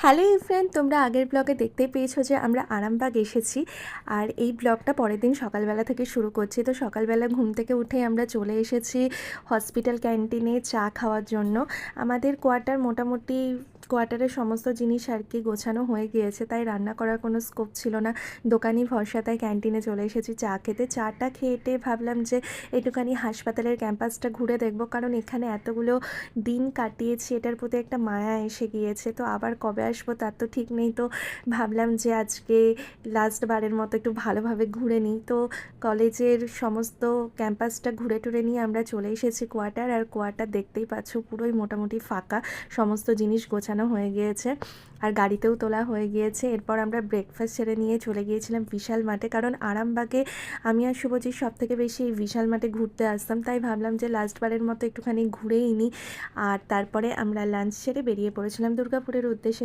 Hello friend, তোমরা আগের ব্লগে দেখতেই পেয়েছো যে আমরা আরামবাগ এসেছি। আর এই ব্লগটা পরের দিন সকালবেলা থেকে শুরু করছি। তো সকালবেলা ঘুম থেকে উঠে আমরা চলে এসেছি হসপিটাল ক্যান্টিনে চা খাওয়ার জন্য। আমাদের কোয়ার্টারের সমস্ত জিনিস আর কি গোছানো হয়ে গিয়েছে, তাই রান্না করার কোনো স্কোপ ছিল না। দোকানি ভরসা, তাই ক্যান্টিনে চলে এসেছি চা খেতে। চাটা খেয়ে ভাবলাম যে একটুখানি হাসপাতালের ক্যাম্পাসটা ঘুরে দেখব, কারণ এখানে এতগুলো দিন কাটিয়েছি, এটার প্রতি একটা মায়া এসে গিয়েছে। তো আবার কবে আসবো তার তো ঠিক নেই। তো ভাবলাম যে আজকে লাস্ট বারের মতো একটু ভালোভাবে ঘুরে নিই। তো কলেজের সমস্ত ক্যাম্পাসটা ঘুরে টুরে নিয়ে আমরা চলে এসেছি কোয়ার্টার। আর কোয়ার্টার দেখতেই পাচ্ছ পুরোই মোটামুটি ফাঁকা, সমস্ত জিনিস গোছানো হয়ে গিয়েছে আর গাড়িতেও তোলা হয়ে গিয়েছে। এরপর আমরা ব্রেকফাস্ট সেরে নিয়ে চলে গিয়েছিলাম বিশাল মাঠে, কারণ আরামবাগে আমি আর শুভজিৎ সব থেকে বেশি এই বিশাল মাঠে ঘুরতে আসতাম, তাই ভাবলাম যে লাস্টবারের মতো একটুখানি ঘুরেই নিই। আর তারপরে আমরা লাঞ্চ সেরে বেরিয়ে পড়েছিলাম দুর্গাপুরের উদ্দেশ্যে।